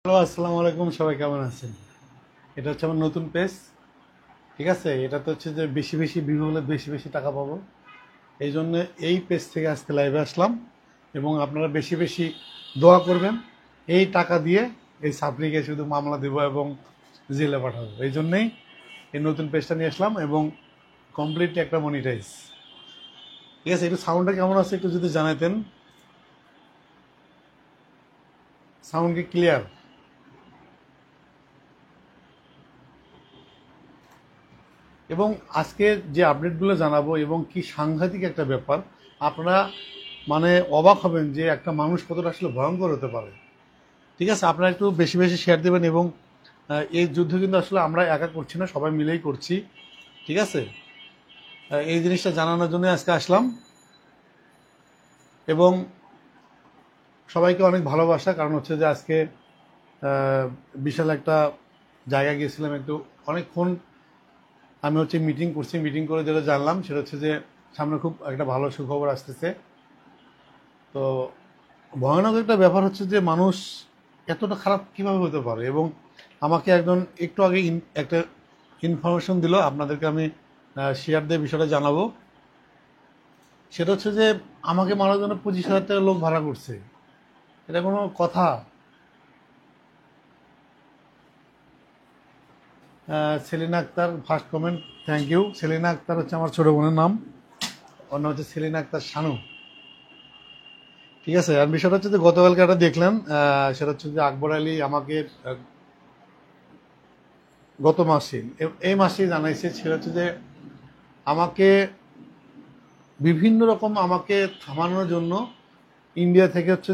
Hello, আসসালামু আলাইকুম। সবাই কেমন আছেন? এটা হচ্ছে আমার নতুন পেজ। ঠিক আছে, এটাতে হচ্ছে যে বেশি বেশি ভিউ হলে বেশি বেশি টাকা পাবো। এই জন্য এই পেজ থেকে আজকে লাইভে আসলাম এবং আপনারা বেশি বেশি দোয়া করবেন। এই টাকা দিয়ে এই সাপ্লিকে শুধু মামলা দেবো এবং জেলে পাঠাবো। এই জন্যেই এই নতুন পেজটা নিয়ে আসলাম এবং কমপ্লিটলি একটা মনিটাইজ। ঠিক আছে, একটু সাউন্ডটা কেমন আছে একটু যদি জানাতেন। সাউন্ড কি ক্লিয়ার? এবং আজকে যে আপডেটগুলো জানাবো এবং কি সাংঘাতিক একটা ব্যাপার, আপনারা মানে অবাক হবেন যে একটা মানুষ কতটা আসলে ভয়ঙ্কর হতে পারে। ঠিক আছে, আপনারা একটু বেশি বেশি শেয়ার দেবেন এবং এই যুদ্ধ কিন্তু আসলে আমরা একা করছি না, সবাই মিলেই করছি। ঠিক আছে, এই জিনিসটা জানানোর জন্য আজকে আসলাম এবং সবাইকে অনেক ভালোবাসা। কারণ হচ্ছে যে আজকে বিশাল একটা জায়গা গিয়েছিলাম, একটু অনেকক্ষণ আমি হচ্ছে মিটিং করছি। মিটিং করে যেটা জানলাম সেটা হচ্ছে যে সামনে খুব একটা ভালো সুখবর আসতেছে। তো ভয়ানক একটা ব্যাপার হচ্ছে যে মানুষ এতটা খারাপ কিভাবে হতে পারে। এবং আমাকে একজন একটু আগে একটা ইনফরমেশন দিল, আপনাদেরকে আমি শেয়ার দিয়ে বিষয়টা জানাবো। সেটা হচ্ছে যে আমাকে মারার জন্য 25,000 টাকা লোক ভাড়া করছে। এটা কোনো কথা? Selina Akter first comment, thank you. Selina Akter হচ্ছে আমার ছোট বোনের নাম, অন্য হচ্ছে সেলিনা আক্তার শানু। ঠিক আছে, আর বিষয়টা হচ্ছে যে গতকালকে একটা দেখলেন, সেটা হচ্ছে যে আকবর আলী আমাকে গত মাসে এই মাসেই জানাইছে। সেটা হচ্ছে যে আমাকে বিভিন্ন রকম আমাকে থামানোর জন্য ইন্ডিয়া থেকে হচ্ছে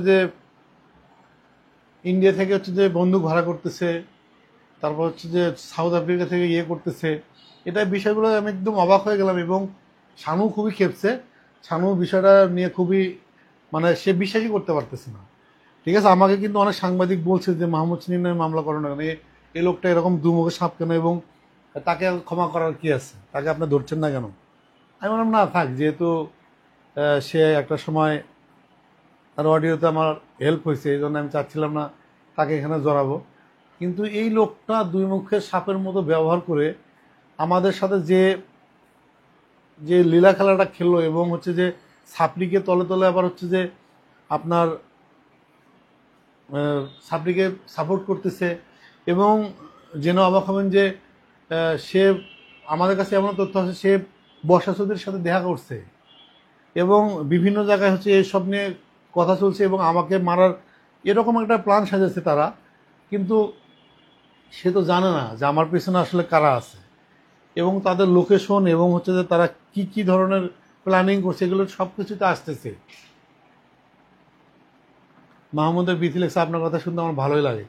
যে বন্দুক ভাড়া করতেছে, তারপর হচ্ছে যে সাউথ আফ্রিকা থেকে ইয়ে করতেছে। এটা বিষয়গুলো আমি একদম অবাক হয়ে গেলাম এবং শানু খুবই খেপছে। শানু বিষয়টা নিয়ে খুবই মানে সে বিশ্বাসই করতে পারতেছে না। ঠিক আছে, আমাকে কিন্তু অনেক সাংবাদিক বলছে যে মাহমুদ সিনের নামে মামলা করো না কেন, এই লোকটা এরকম দুমুখে সাপ কেন এবং তাকে ক্ষমা করার কি আছে, তাকে আপনি ধরছেন না কেন? আমি বললাম না থাক, যেহেতু সে একটা সময় তার অডিওতে আমার হেল্প হয়েছে, এই জন্য আমি চাচ্ছিলাম না তাকে এখানে জড়াবো। কিন্তু এই লোকটা দুই মুখের সাপের মতো ব্যবহার করে আমাদের সাথে যে যে লীলা খেলাটা খেললো এবং হচ্ছে যে সাপড়িকে তলে তলে আবার হচ্ছে যে আপনার সাপড়িকে সাপোর্ট করতেছে। এবং যেন অবাক হবেন যে সে আমাদের কাছে এমন তথ্য আছে সে বর্ষা চৌধুরীর সাথে দেখা করছে এবং বিভিন্ন জায়গায় হচ্ছে এইসব নিয়ে কথা চলছে এবং আমাকে মারার এরকম একটা প্ল্যান সাজাচ্ছে তারা। কিন্তু সে তো জানে না যে আমার পেছনে আসলে কারা আছে এবং তাদের লোকেশন এবং হচ্ছে যে তারা কি কি ধরনের প্ল্যানিং করছে, এগুলো সব কিছুতে আসতেছে। মাহমুদের বিথি লেখছে, আপনার কথা শুনতে আমার ভালোই লাগে।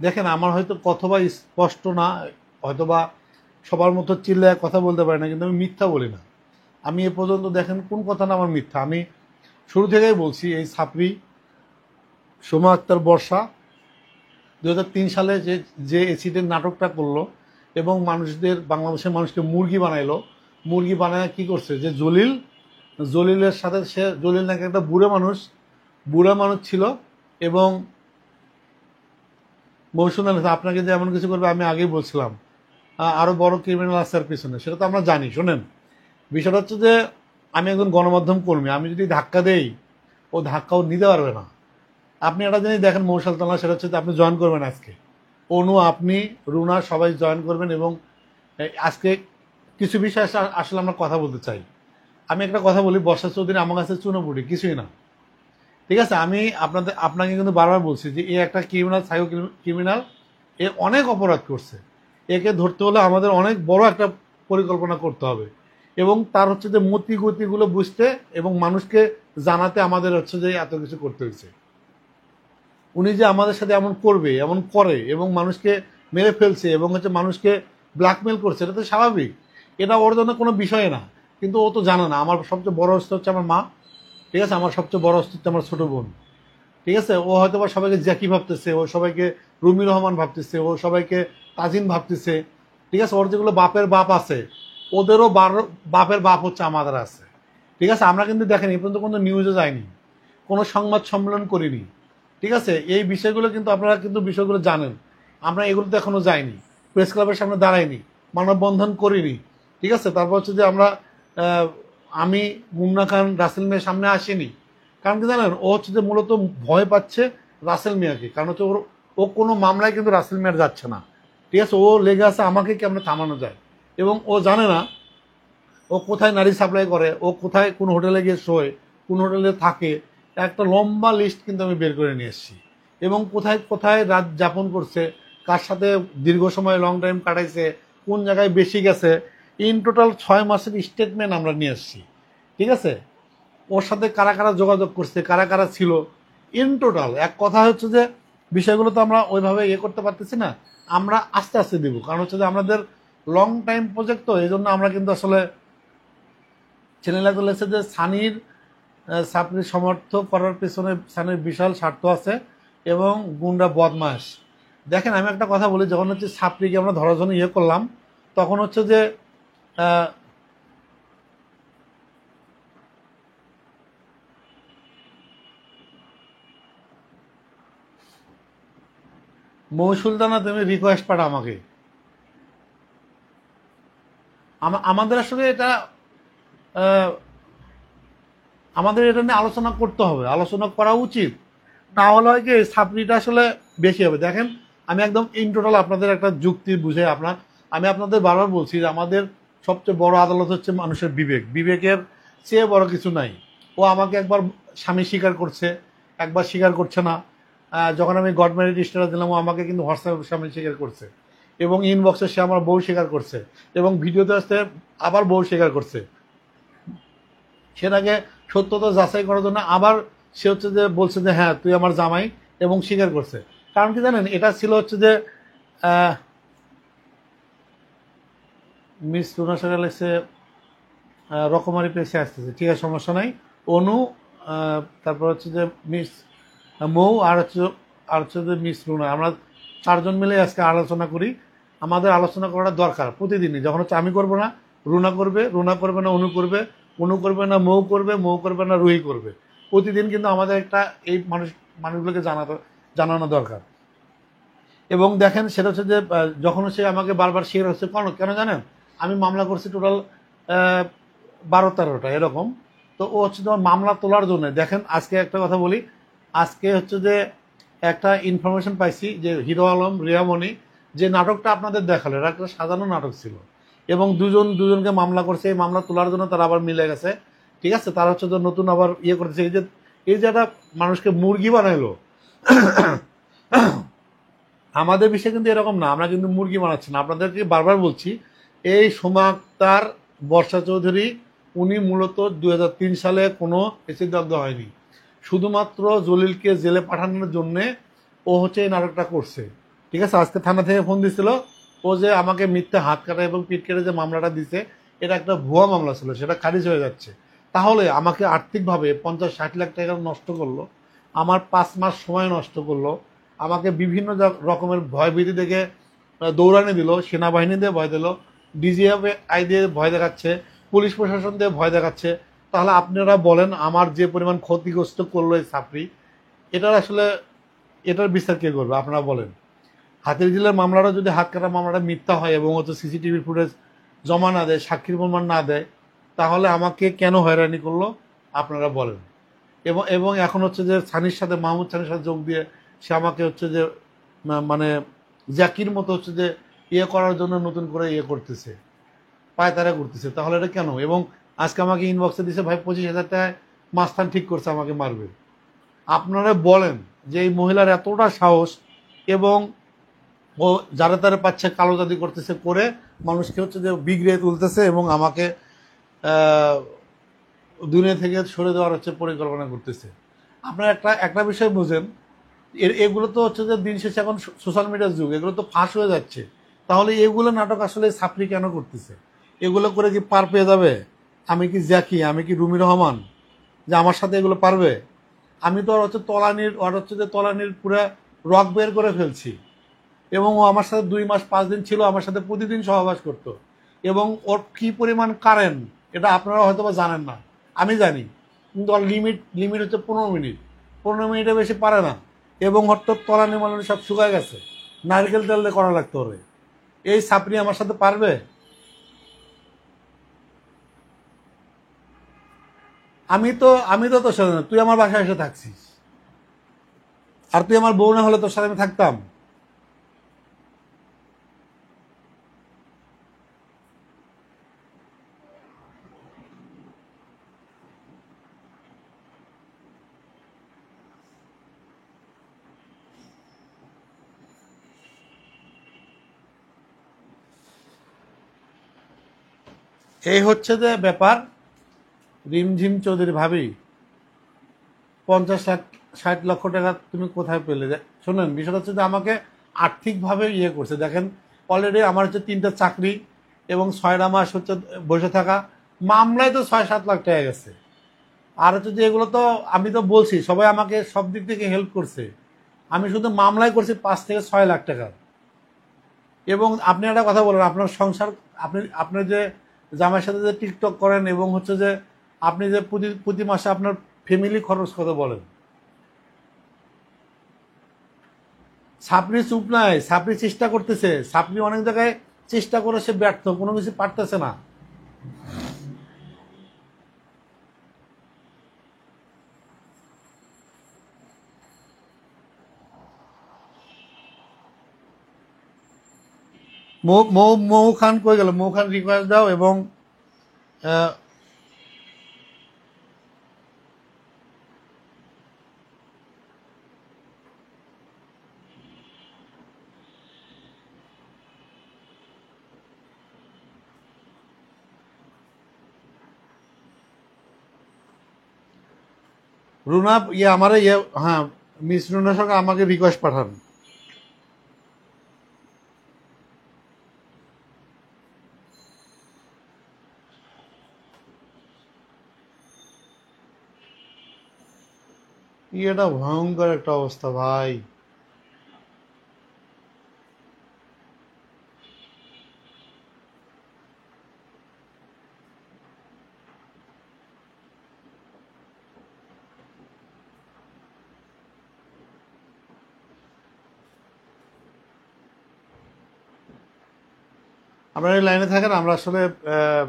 দেখেন, আমার হয়তো কথবা স্পষ্ট না, হয়তোবা সবার মতো চিল্লায় কথা বলতে পারি না, কিন্তু আমি মিথ্যা বলি না। আমি এ পর্যন্ত দেখেন কোন কথাটা আমার মিথ্যা। আমি শুরু থেকেই বলছি এই ছাপরি সোমা আক্তার বর্ষা 2003 সালে যে যে এসিডের নাটকটা করলো এবং বাংলাদেশের মানুষকে মুরগি বানাইলো। মুরগি বানায় কি করছে যে জলিলের সাথে জলিল নাকি একটা বুড়া মানুষ ছিল এবং মৌসুমী আপনাকে যে এমন কিছু করবে আমি আগেই বলছিলাম। আরো বড় ক্রিমিনাল আছে আর পিছনে, সেটা তো আমরা জানি। শোনেন, বিষয়টা হচ্ছে যে আমি একজন গণমাধ্যম কর্মী, আমি যদি ধাক্কা দেই ও ধাক্কাও নিতে পারবে না। আপনি একটা জিনিস দেখেন মৌসাল তালা, সেটা হচ্ছে যে আপনি জয়েন করবেন আজকে। অনু, আপনি, রুনা সবাই জয়েন করবেন এবং আজকে কিছু বিষয় আসলে আমরা কথা বলতে চাই। আমি একটা কথা বলি, বর্ষা চৌধুরী আমার কাছে চুনোপুটি কিছুই না। ঠিক আছে, আমি আপনাকে কিন্তু বারবার বলছি যে এ একটা ক্রিমিনাল, সাইকো ক্রিমিনাল। এ অনেক অপরাধ করছে। একে ধরতে হলে আমাদের অনেক বড় একটা পরিকল্পনা করতে হবে এবং তার হচ্ছে যে মতি গতিগুলো বুঝতে এবং মানুষকে জানাতে আমাদের হচ্ছে যে এত কিছু করতে হয়েছে। উনি যে আমাদের সাথে এমন করবে, এমন করে এবং মানুষকে মেরে ফেলছে এবং হচ্ছে মানুষকে ব্ল্যাকমেল করছে, এটা তো স্বাভাবিক। এটা ওর জন্য কোনো বিষয় না। কিন্তু ও তো জানে না আমার সবচেয়ে বড় অস্ত্র হচ্ছে আমার মা। ঠিক আছে, আমার সবচেয়ে বড় অস্ত্র হচ্ছে আমার ছোট বোন। ঠিক আছে, ও হয়তো বা সবাইকে জ্যাকি ভাবতেছে, ও সবাইকে রুমি রহমান ভাবতেছে, ও সবাইকে তাজিন ভাবতেছে। ঠিক আছে, ওর যেগুলো বাপের বাপ আছে ওদেরও বাপের বাপ হচ্ছে আমাদের আছে। ঠিক আছে, আমরা কিন্তু দেখেন এই পর্যন্ত কোনো নিউজে যায়নি, কোনো সংবাদ সম্মেলন করিনি। ঠিক আছে, এই বিষয়গুলো কিন্তু আপনারা কিন্তু বিষয়গুলো জানেন। আমরা এগুলোতে এখনো যাইনি, প্রেস ক্লাবের সামনে দাঁড়াইনি, মানববন্ধন করিনি। ঠিক আছে, তারপর হচ্ছে যে আমরা আমি মুন্না খান রাসেল মিয়ার সামনে আসিনি। কারণ কি জানেন, ও হচ্ছে যে মূলত ভয় পাচ্ছে রাসেল মিয়াকে। কারণ হচ্ছে ও কোনো মামলায় কিন্তু রাসেল মিয়ার যাচ্ছে না। ঠিক আছে, ও লেগে আছে আমাকে কেমন থামানো যায়। এবং ও জানে না ও কোথায় নারী সাপ্লাই করে, ও কোথায় কোন হোটেলে গিয়ে শোয়, কোন হোটেলে থাকে, একটা লম্বা লিস্ট কিন্তু আমি বের করে নিয়ে এসেছি। এবং কোথায় কোথায় রাত যাপন করছে, কার সাথে দীর্ঘ সময় লং টাইম কাটাইছে, কোন জায়গায় বেশি গেছে, ইন টোটাল 6 মাসের স্টেটমেন্ট আমরা নিয়ে এসেছি। ঠিক আছে, ওর সাথে কারা কারা যোগাযোগ করছে, কারা কারা ছিল, ইন টোটাল। এক কথা হচ্ছে যে বিষয়গুলো তো আমরা ওইভাবে ইয়ে করতে পারতেছি না, আমরা আস্তে আস্তে দিব। কারণ হচ্ছে যে আমাদের লং টাইম প্রজেক্ট, তো এই জন্য আমরা কিন্তু আসলে চ্যানেলে চলেছে যে সানির সাপড়ি সমর্থক করার পেছনে সানির বিশাল স্বার্থ আছে এবং গুন্ডা বদমাস। দেখেন, আমি একটা কথা বলি, যখন হচ্ছে সাপড়িকে আমরা ধরার জন্য ইয়ে করলাম, তখন হচ্ছে যে মৌসুলদানা তুমি রিকোয়েস্ট পাঠা আমাকে। আমাদের আসলে এটা আমাদের এটা নিয়ে আলোচনা করতে হবে, আলোচনা করা উচিত। না হলে হয় কি, সাপ্লিটা আসলে বেশি হবে। দেখেন, আমি একদম ইন টোটাল আপনাদের একটা যুক্তি বুঝে আমি আপনাদের বারবার বলছি যে আমাদের সবচেয়ে বড় আদালত হচ্ছে মানুষের বিবেক। বিবেকের চেয়ে বড় কিছু নাই। ও আমাকে একবার স্বামী স্বীকার করছে, একবার স্বীকার করছে না। যখন আমি গড ম্যারিড স্ট্যাটাস দিলাম, ও আমাকে কিন্তু হোয়াটসঅ্যাপে স্বামী স্বীকার করছে, এবং ইনবক্সে সে আমার বউ স্বীকার করছে, এবং ভিডিওতে আসতে আবার বউ স্বীকার করছে। সেটাকে সত্যতা যাচাই করার জন্য আবার সে হচ্ছে যে বলছে যে হ্যাঁ তুই আমার জামাই, এবং স্বীকার করছে। কারণ কি জানেন, এটা ছিল হচ্ছে যে মিস রুনা সরকার লেগছে রকমারি পেশে আসতেছে, ঠিক আছে, সমস্যা নাই। অনু, তারপর হচ্ছে যে মিস মৌ, আর হচ্ছে যে মিস রুনা, আমরা 4জন মিলে আজকে আলোচনা করি। আমাদের আলোচনা করাটা দরকার প্রতিদিনই। যখন হচ্ছে আমি করবো না, রুনা করবে, রুনা করবে না অনু করবে, অনু করবে না মৌ করবে, মৌ করবে না রুহি করবে। প্রতিদিন কিন্তু আমাদের একটা এই মানুষগুলোকে জানানো দরকার। এবং দেখেন, সেটা হচ্ছে যে যখন সে আমাকে বারবার শেয়ার হচ্ছে, কেন জানেন, আমি মামলা করছি টোটাল 12-13টা এরকম। তো ও হচ্ছে তোমার মামলা তোলার জন্য। দেখেন, আজকে একটা কথা বলি, আজকে হচ্ছে যে একটা ইনফরমেশন পাইছি যে হিরো আলম, রিয়ামণি যে নাটকটা আপনাদের দেখালো, এটা একটা সাজানো নাটক ছিল, এবং দুজনকে মামলা করছে। এই মামলা তোলার জন্য তারা আবার মিলে গেছে। ঠিক আছে, তারা হচ্ছে যে নতুন আবার ইয়ে করতেছে। এই যে একটা মানুষকে মুরগি বানাইলো। আমাদের বিষয় কিন্তু এরকম না, আমরা কিন্তু মুরগি বানাচ্ছি না। আপনাদেরকে বারবার বলছি, এই সোমা আক্তার, বর্ষা চৌধুরী, উনি মূলত 2003 সালে কোনো এসিদগ্ধ হয়নি। শুধুমাত্র জলিলকে জেলে পাঠানোর জন্যে ও হচ্ছে এই নাটকটা করছে। ঠিক আছে, আজকে থানা থেকে ফোন দিছিল, ও যে আমাকে মিথ্যা হাত কাটা এবং পিঠ কেটে যে মামলাটা দিছে, এটা একটা ভুয়া মামলা ছিল, সেটা খারিজ হয়ে যাচ্ছে। তাহলে আমাকে আর্থিকভাবে 50-60 লাখ টাকা নষ্ট করলো, আমার 5 মাস সময় নষ্ট করলো, আমাকে বিভিন্ন রকমের ভয়ভীতি দেখে দৌড়ানি দিল, সেনাবাহিনী দিয়ে ভয় দিল, ডিজিএফ আই দিয়ে ভয় দেখাচ্ছে, পুলিশ প্রশাসন দিয়ে ভয় দেখাচ্ছে। তাহলে আপনারা বলেন, আমার যে পরিমাণ ক্ষতিগ্রস্ত করলো এই সাপড়ি, এটার বিচার কে করবে আপনারা বলেন। হাতিরঝিলের মামলাটা যদি হাত কাটা মামলাটা মিথ্যা হয় এবং হচ্ছে সিসিটিভি ফুটেজ জমা না দেয়, সাক্ষীর প্রমাণ না দেয়, তাহলে আমাকে কেন হয়রানি করলো আপনারা বলেন। এবং এখন হচ্ছে যে সানির সাথে, মাহমুদ সানির সাথে যোগ দিয়ে সে আমাকে হচ্ছে যে মানে জ্যাকির মতো হচ্ছে যে ইয়ে করার জন্য নতুন করে ইয়ে করতেছে, পায়তারা করতেছে। তাহলে এটা কেন? এবং আজকে আমাকে ইনবক্সে দিছে, ভাই 25,000 টাকায় মাস্তান ঠিক করছে, আমাকে মারবে। আপনারা বলেন যে এই মহিলার এতটা সাহস, এবং ও যারা তারা পাচ্ছে কালো জাদি করতেছে, করে মানুষকে হচ্ছে যে বিগড়ে তুলতেছে, এবং আমাকে দুনিয়া থেকে সরে দেওয়ার হচ্ছে পরিকল্পনা করতেছে। আপনারা একটা বিষয় বুঝেন, এগুলো তো হচ্ছে যে দিন শেষে এখন সোশ্যাল মিডিয়ার যুগ, এগুলো তো ফাঁস হয়ে যাচ্ছে। তাহলে এগুলো নাটক আসলে সাপড়ি কেন করতেছে? এগুলো করে কি পার পেয়ে যাবে? আমি কি জ্যাকি, আমি কি রুমি রহমান যে আমার সাথে এগুলো পারবে? আমি তো হচ্ছে তলানির পুরো রক বের করে ফেলছি। এবং ও আমার সাথে 2 মাস 5 দিন ছিল, আমার সাথে প্রতিদিন সহবাস করত। এবং ওর কি পরিমাণ কারেন্ট, এটা আপনারা হয়তো বা জানেন না, আমি জানি। কিন্তু ওর লিমিট হচ্ছে 15 মিনিট। 15 মিনিটের বেশি পারে না। এবং হঠাৎ তলানি মলানি সব শুকায় গেছে, নারকেল তেল দিয়ে করা লাগতো ওরে। এই সাপনি আমার সাথে পারবে? আমি তো তোর সাথে না, তুই আমার বাসায় এসে থাকছিস, আর তুই আমার বউ না হলে তোর সাথে আমি থাকতাম? এই হচ্ছে যে ব্যাপার। রিমঝিম চৌধুরী ভাবি, 50 লাখ 60 লক্ষ টাকা তুমি কোথায় পেলে? শোনেন, বিষয়টা হচ্ছে যে আমাকে আর্থিকভাবে ইয়ে করছে। দেখেন, অলরেডি আমার হচ্ছে 3টা চাকরি এবং 6টা মাস হচ্ছে বসে থাকা, মামলায় তো 6-7 লাখ টাকা গেছে। আর হচ্ছে যে এগুলো তো আমি তো বলছি, সবাই আমাকে সব দিক থেকে হেল্প করছে। আমি শুধু মামলায় করছি 5 থেকে 6 লাখ টাকা। এবং আপনি একটা কথা বলেন, আপনার সংসার, আপনি যে জামাইয়ের সাথে যে টিকটক করেন এবং হচ্ছে যে আপনি যে প্রতি প্রতি মাসে আপনার ফ্যামিলি খরচ কত বলেন? সাপড়ি চুপ নাই, সাপড়ি চেষ্টা করতেছে, সাপড়ি অনেক জায়গায় চেষ্টা করে সে ব্যর্থ, কোনো কিছু পারতেছে না। মৌ মৌ মৌ খান কই গেল? মৌ খান রিকোয়েস্ট দাও এবং আহ, রুনা ইয়ে আমার ইয়ে, হ্যাঁ, মিস রুনার সঙ্গে আমাকে রিকোয়েস্ট পাঠান। এটা ভয়ঙ্কর একটা অবস্থা ভাই। আপনারা এই লাইনে থাকেন, আমরা আসলে আহ,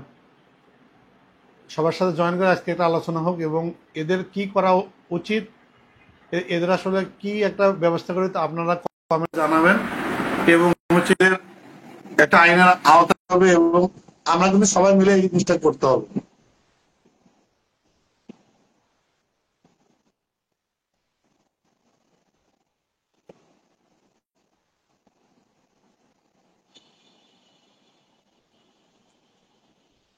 সবার সাথে জয়েন করে আজকে একটা আলোচনা হোক এবং এদের কি করা উচিত, এদের আসলে কি একটা ব্যবস্থা করে, তো আপনারা কমেন্ট জানাবেন। এবং হচ্ছে এদের একটা আইনের আওতায় হবে এবং আমরা কিন্তু সবাই মিলে এই জিনিসটা করতে হবে।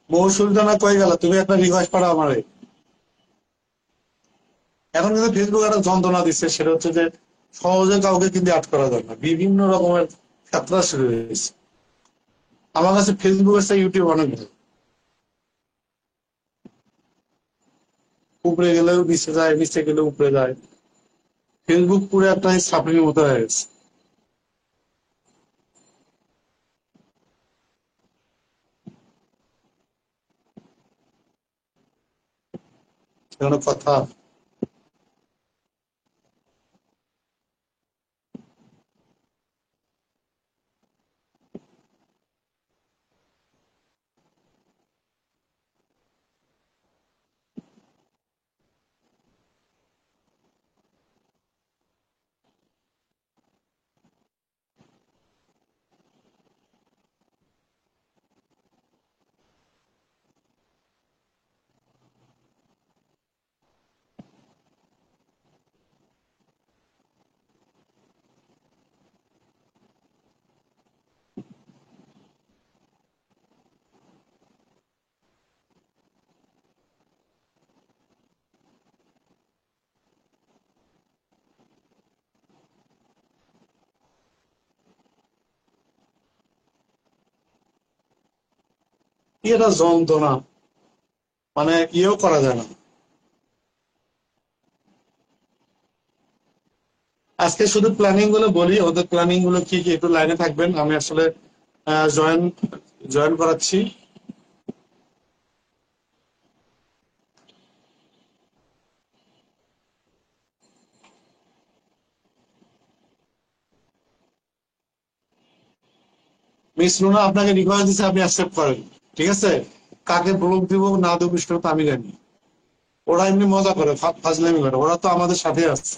বহু সুলতানা কয়ে গেল, তুমি একটা রিকোয়েস্ট পাঠাও আমারে। এখন কিন্তু ফেসবুক একটা যন্ত্রণা দিচ্ছে, সেটা হচ্ছে যে সহজে কাউকে কিন্তু অ্যাড করা যায় না, বিভিন্ন রকমের যাত্রা শুরু হয়েছে। আমার কাছে ফেসবুক আছে, ইউটিউব অনেক ভালো। উপরে গেলেও নিচে যায়, নিচে গেলেও উপরে যায়। ফেসবুক পুরো একটা সাপ্লির মতো হয়ে গেছে। এখানে কথা। কি একটা যন্ত্রণা, মানে ইয়েও করা যায় না। আজকে শুধু প্ল্যানিং গুলো বলি, ওদের প্ল্যানিং গুলো কি কি, একটু লাইনে থাকবেন, আমি আসলে জয়েন জয়েন করাচ্ছি। মিস রুনা আপনাকে রিকোয়েস্ট দিচ্ছে, আপনি অ্যাকসেপ্ট করেন। ঠিক আছে, কাকে ব্লক দিব না দেবো সেটা তো আমি জানি। ওরা এমনি মজা করে, ফাজলামি করে, ওরা তো আমাদের সাথে আছে।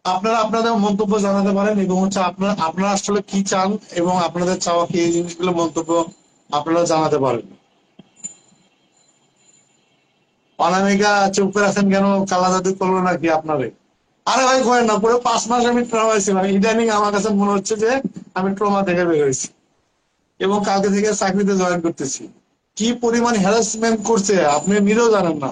আপনারা আপনাদের মন্তব্য জানাতে পারেন, এবং হচ্ছে আপনারা আপনারা আসলে কি চান এবং আপনাদের চাওয়া কি, এই জিনিসগুলো মন্তব্য আপনারা জানাতে পারেন। অনামিকা চুপ করে আছেন কেন? কালা জাদু করলো নাকি আপনারে? আরে ভাই করেন না, পুরো 5 মাস আমি ট্রমায় ছিলাম। ইদানিং আমার কাছে মনে হচ্ছে যে আমি ট্রমা থেকে বের হয়েছি, এবং কালকে থেকে চাকরিতে জয়েন করতেছি। কি পরিমাণ হ্যারাসমেন্ট করছে আপনি নিজেও জানেন না।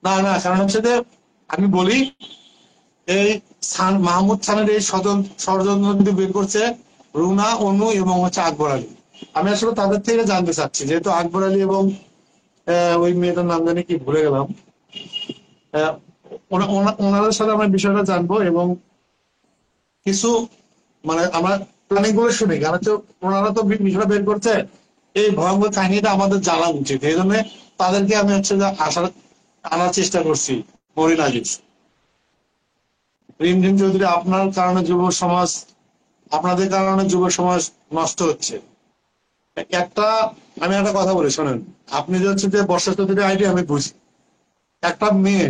না না, কারণ হচ্ছে যে আমি বলি, এই মাহমুদ খানের এই ষড়যন্ত্র কিন্তু বের করছে রুনা, অনু এবং হচ্ছে আকবর আলী। আমি আসলে তাদের থেকে জানতে চাচ্ছি, যেহেতু আকবর আলী এবং ওই মেয়েটার নাম জানি কি ভুলে গেলাম, আহ, ওনাদের সাথে আমরা বিষয়টা জানবো, এবং কিছু মানে আমার প্ল্যানিং করে শুনি। কারণ হচ্ছে ওনারা তো বিষয়টা বের করছে, এই ভয়ঙ্কর কাহিনীটা আমাদের জানা উচিত। এই জন্য তাদেরকে আমি হচ্ছে যে আনার চেষ্টা করছি। মরিন আজিজ, রিমঝিম চৌধুরী, আপনার কারণে যুব সমাজ, আপনাদের কারণে যুব সমাজ নষ্ট হচ্ছে। একটা, আমি একটা কথা বলি শোনেন। আপনি যে হচ্ছে যে বর্ষা চৌধুরী আইডি আমি বুঝি, একটা মেয়ে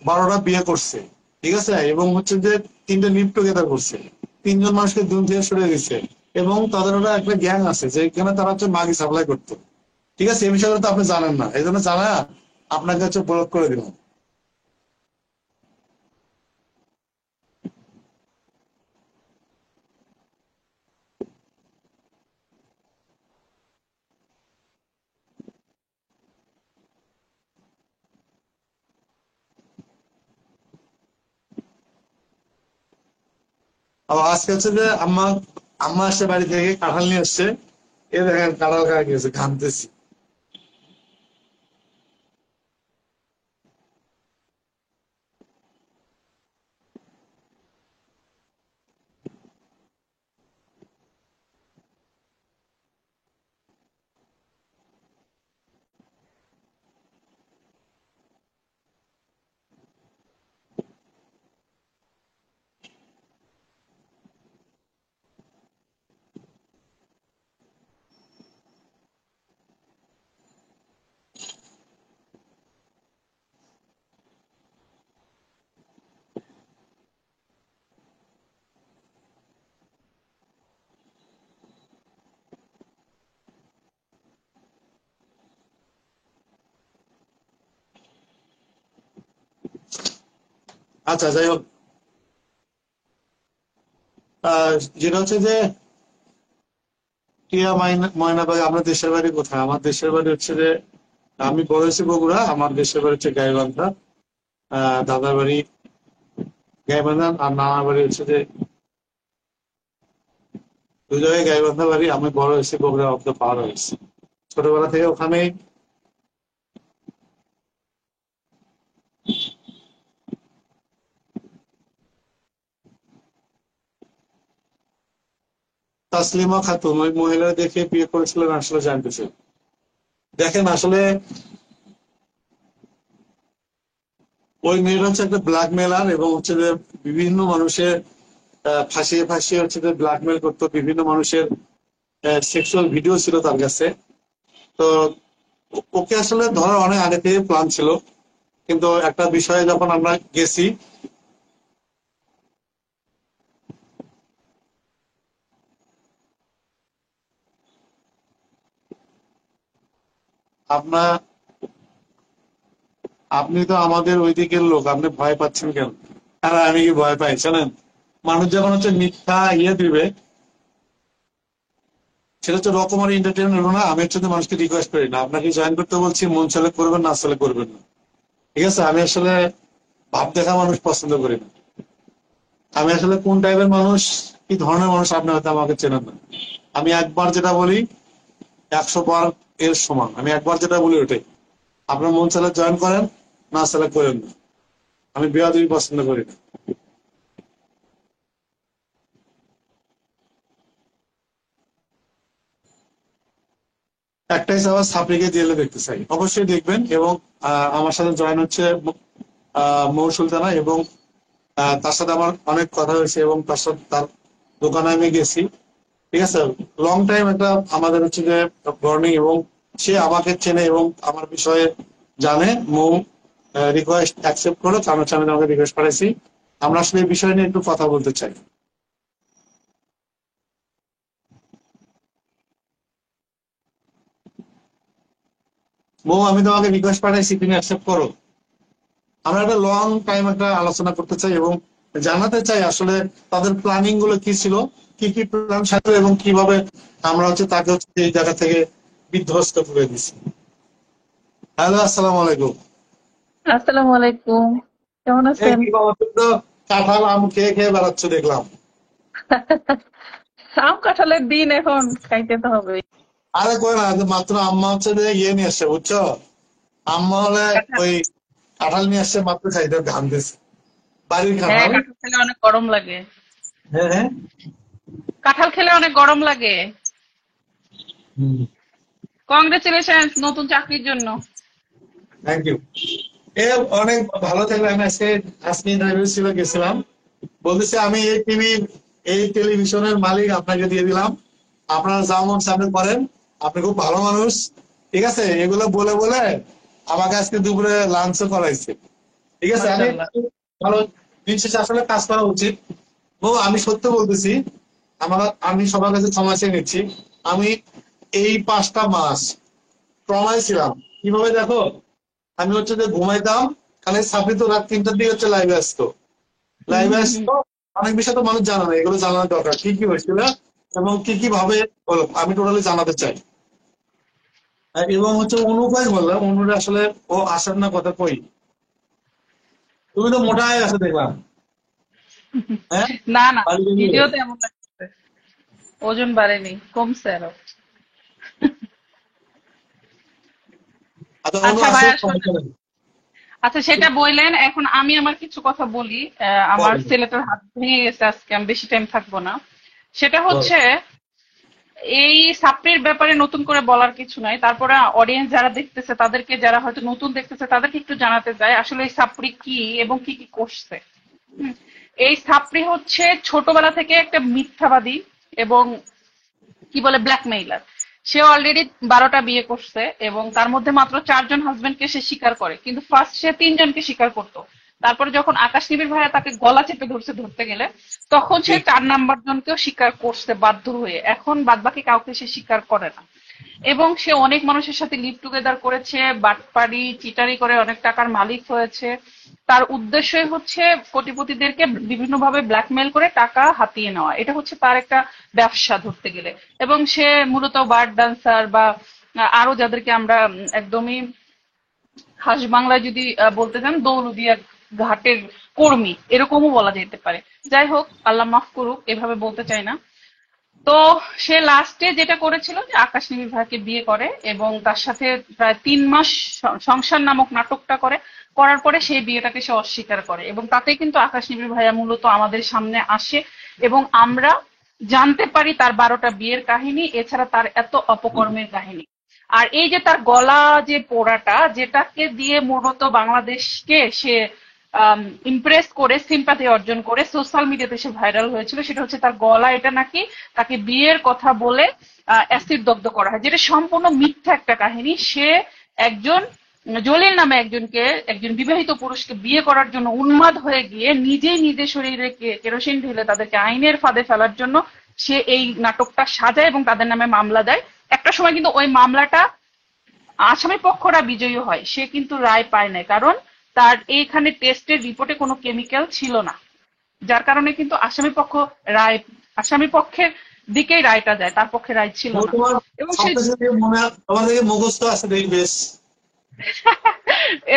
12টা বিয়ে করছে, ঠিক আছে, এবং হচ্ছে যে 3টে লিভ টুগেদার করছে, 3জন মানুষকে দুন থেকে সরে গেছে, এবং তাদের ওরা একটা গ্যাং আছে যেখানে তারা হচ্ছে মাগি সাপ্লাই করতো। ঠিক আছে, এই বিষয়টা তো আপনি জানেন না, এই জন্য জানা আপনাকে হচ্ছে ব্লক করে দিলাম। আবার আজকে হচ্ছে যে আম্মা আম্মা আসছে বাড়ি থেকে, কাঁঠাল নিয়ে আসছে। এ দেখেন কাঁঠাল খাওয়া গেছে, ঘামতেছি। আচ্ছা, যাই হোক, যেটা হচ্ছে যে টিয়া ময়নাবাগ, আপনার দেশের বাড়ি কোথায়? আমার দেশের বাড়ি হচ্ছে যে, আমি বড় হয়েছি বগুড়া, আমার দেশের বাড়ি হচ্ছে গাইবান্ধা। দাদার বাড়ি গাইবান্ধা, আর নানার বাড়ি হচ্ছে যে, দুই জায়গায় গাইবান্ধা বাড়ি। আমি বড় হয়েছি বগুড়া, অব্দ পাহাড় হয়েছি ছোটবেলা থেকে ওখানেই। তাসলিমা খাতুন ওই মহিলা দেখে বিয়ে করেছিলেন আসলে জানতেছে। দেখেন আসলে ওই মেয়েটা হচ্ছে একটা ব্ল্যাকমেলার, এবং হচ্ছে যে বিভিন্ন মানুষের ফাঁসিয়ে ফাঁসিয়ে হচ্ছে যে ব্ল্যাকমেল করতো। বিভিন্ন মানুষের সেক্সুয়াল ভিডিও ছিল তার কাছে। তো ওকে আসলে ধরার অনেক আগে থেকে প্ল্যান ছিল, কিন্তু একটা বিষয়ে যখন আমরা গেছি, আপনার আপনি তো আমাদের ওই দিকের লোক, আপনি ভয় পাচ্ছেন কেন? আর আমি কি ভয় পাই জানেন? মানুষ যখন হচ্ছে মিথ্যা দিবে, সেটা হচ্ছে রকমারি এন্টারটেনমেন্ট হলো না। আমি হচ্ছে যে মানুষকে রিকোয়েস্ট করি না, আপনাকে জয়েন করতে বলছি, মন চলে করবেন, না চলে করবেন না। ঠিক আছে, আমি আসলে ভাব দেখা মানুষ পছন্দ করি না। আমি আসলে কোন টাইপের মানুষ, কি ধরনের মানুষ, আপনি হয়তো আমাকে চেনেন না। আমি একবার যেটা বলি 100 বার এর সমান। আমি একবার যেটা বলি ওটাই। আপনার মন চাইলে জয়েন করেন, না চাইলে করেন না। আমি বেয়াদবি পছন্দ করি না। একটাই চাওয়া, সাপড়িকে জেলে দেখতে চাই। অবশ্যই দেখবেন। এবং আমার সাথে জয়েন হচ্ছে মৌ সুলতানা, এবং তার সাথে আমার অনেক কথা হয়েছে, এবং তার সাথে তার দোকানে আমি গেছি। ঠিক আছে, লং টাইম একটা আমাদের হচ্ছে যে বর্নিং, এবং সে আমাকে চেনে এবং আমার বিষয়ে জানে। মৌ রিকোয়েস্ট অ্যাকসেপ্ট করো, কারণ হচ্ছে আমি তোমাকে রিকোয়েস্ট করেছি। আমরা আসলে এই বিষয় নিয়ে একটু কথা বলতে চাই। মৌ, আমি তোমাকে রিকোয়েস্ট পাঠাইছি, তুমি অ্যাকসেপ্ট করো। আমরা একটা লং টাইম একটা আলোচনা করতে চাই, এবং জানাতে চাই আসলে তাদের প্ল্যানিং গুলো কি ছিল, কি কি প্ল্যান ছিল, এবং কিভাবে আমরা হচ্ছে তাকে হচ্ছে এই জায়গা থেকে বিধ্বস্ত করে দিছি। হ্যালো, আসসালামু আলাইকুম। আসসালামু আলাইকুম। কেমন এই আছেন? কি বাবা, তুমি তো কাঁঠাল আম খেয়ে খেয়ে বেড়াচ্ছ দেখলাম। আম কাঁঠালের দিন, এখন খাইতে তো হবে। আরে কই না, যে মাত্র আম্মা হচ্ছে যে ইয়ে নিয়ে আসছে, বুঝছো? আম্মা হলে কাঁঠাল, ওই কাঁঠাল নিয়ে আসছে, মাত্র খাইতে ঘামতেছে। বাড়ির হ্যাঁ, কাঁঠাল। কাঁঠাল খেলে অনেক গরম লাগে। হ্যাঁ, হ্যাঁ। কাঁঠাল খেলে অনেক গরম লাগে। কংগ্রেচুলেশনস নতুন চাকরির জন্য। Thank you. এ অনেক ভালো থাকবে। আমি আজকে আজকে ইন্টারভিউ ছিল, গেছিলাম। বলতেছে আমি এই টিভি, এই টেলিভিশনের মালিক আপনাকে দিয়ে দিলাম, আপনারা যা মন সামনে করেন, আপনি খুব ভালো মানুষ। ঠিক আছে, এগুলো বলে বলে আমাকে আজকে দুপুরে লাঞ্চও করাইছে। ঠিক আছে, আমি মাশাআল্লাহ। ভালো। দিন শেষে আসলে কাজ করা উচিত। ও, আমি সত্য বলতেছি, আমি সবার কাছে ক্ষমা চেয়ে নিচ্ছি। আমি এই 5টা মাস ট্রমায় ছিলাম। কিভাবে দেখো, আমি হচ্ছে যে ঘুমাইতাম, খালি সাপড়ি তো রাত 3টার দিকে হচ্ছে লাইভে আসতো। হুম লাইভে হুম হুম। আসতো। অনেক বিষয় তো মানুষ জানে না, এগুলো জানার দরকার, কি কি হয়েছিল এবং কি কি ভাবে হলো, আমি টোটালি জানাতে চাই। এবং হচ্ছে অনুপায় বললাম, অনুরে আসলে ও আসার না কথা কই। তুমি তো মোটা হয়ে গেছো দেখলাম। হ্যাঁ, না না, বাড়ি গিয়ে। ভিডিওতে এমন লাগছে। ওজন বাড়েনি, কমছে আরো। আচ্ছা, অনু আচ্ছা আসলে ভাইয়া শোনেন, সমস্যা নেই। আচ্ছা সেটা বললেন, এখন আমি আমার কিছু কথা বলি। আমার বলেন, ছেলেটার হাত ভেঙে গেছে আজকে, আমি বেশি টাইম থাকবো না। সেটা বলেন। হচ্ছে, এই সাপ্রির ব্যাপারে নতুন করে বলার কিছু নাই, তারপরে অডিয়েন্স যারা দেখতেছে তাদেরকে, যারা হয়তো নতুন দেখতেছে তাদেরকে একটু জানাতে চাই আসলে এই সাপ্রি কি এবং কি কি করছে। হুম, এই সাপ্রি হচ্ছে ছোটবেলা থেকে একটা মিথ্যাবাদী এবং কি বলে ব্ল্যাকমেইলার। সে অলরেডি 12টা বিয়ে করছে এবং তার মধ্যে মাত্র 4জন হাজবেন্ডকে সে স্বীকার করে, কিন্তু ফার্স্ট সে 3জনকে স্বীকার করতো। তারপরে যখন আকাশ নিবিড় ভাইয়া তাকে গলা চেপে ধরছে ধরতে গেলে, তখন সে জি। 4 নাম্বার জনকেও স্বীকার করছে বাধ্য হয়ে। এখন বাদবাকি কাউকে সে স্বীকার করে না। এবং সে অনেক মানুষের সাথে লিভ টুগেদার করেছে, বাটপারি চিটারি করে অনেক টাকার মালিক হয়েছে। তার উদ্দেশ্যই হচ্ছে কোটিপতিদেরকে বিভিন্নভাবে ব্ল্যাকমেল করে টাকা হাতিয়ে নেওয়া, এটা হচ্ছে তার একটা ব্যবসা ধরতে গেলে। এবং সে মূলত বার ডান্সার বা আরো যাদেরকে আমরা একদমই খাস বাংলায় যদি বলতে চান, দৌলুদিয়া ঘাটের কর্মী এরকমও বলা যেতে পারে। যাই হোক, আল্লাহ মাফ করুক, এভাবে বলতে চাই না। তো সে লাস্টে যেটা করেছিল যে আকাশ নিবিড় ভাইকে বিয়ে করে এবং তার সাথে প্রায় 3 মাস সংসার নামক নাটকটা করে। করার পরে সেই বিয়েটাকে সে অস্বীকার করে এবং তাতে কিন্তু আকাশ নিবিড় ভাইয়া মূলত আমাদের সামনে আসে এবং আমরা জানতে পারি তার 12টা বিয়ের কাহিনী, এছাড়া তার এত অপকর্মের কাহিনী। আর এই যে তার গলা যে পোড়াটা, যেটাকে দিয়ে মূলত বাংলাদেশকে সে ইমপ্রেস করে সিম্পাথি অর্জন করে সোশ্যাল মিডিয়াতে সে ভাইরাল হয়েছিল, সেটা হচ্ছে তার গলা। এটা নাকি তাকে বিয়ের কথা বলে অ্যাসিড দগ্ধ করা হয়, যেটা সম্পূর্ণ মিথ্যা একটা কাহিনী। সে একজন জলিল নামে একজন বিবাহিত পুরুষকে বিয়ে করার জন্য উন্মাদ হয়ে গিয়ে নিজেই নিজের শরীরে কেরোসিন ঢেলে তাদেরকে আইনের ফাঁদে ফেলার জন্য সে এই নাটকটা সাজায় এবং তাদের নামে মামলা দেয়। একটা সময় কিন্তু ওই মামলাটা আসামি পক্ষরা বিজয়ী হয়, সে কিন্তু রায় পায় না, কারণ তার এইখানে টেস্টের রিপোর্টে কোনো কেমিক্যাল ছিল না। যার কারণে কিন্তু রায় আসামি পক্ষের দিকেই রায়টা যায়, তার পক্ষে রায় ছিল ও, না। তোমার এবং সে সবকিছু দিয়ে মনে হয় তোমার থেকে মুখস্থ আছে, দেখি বেশ।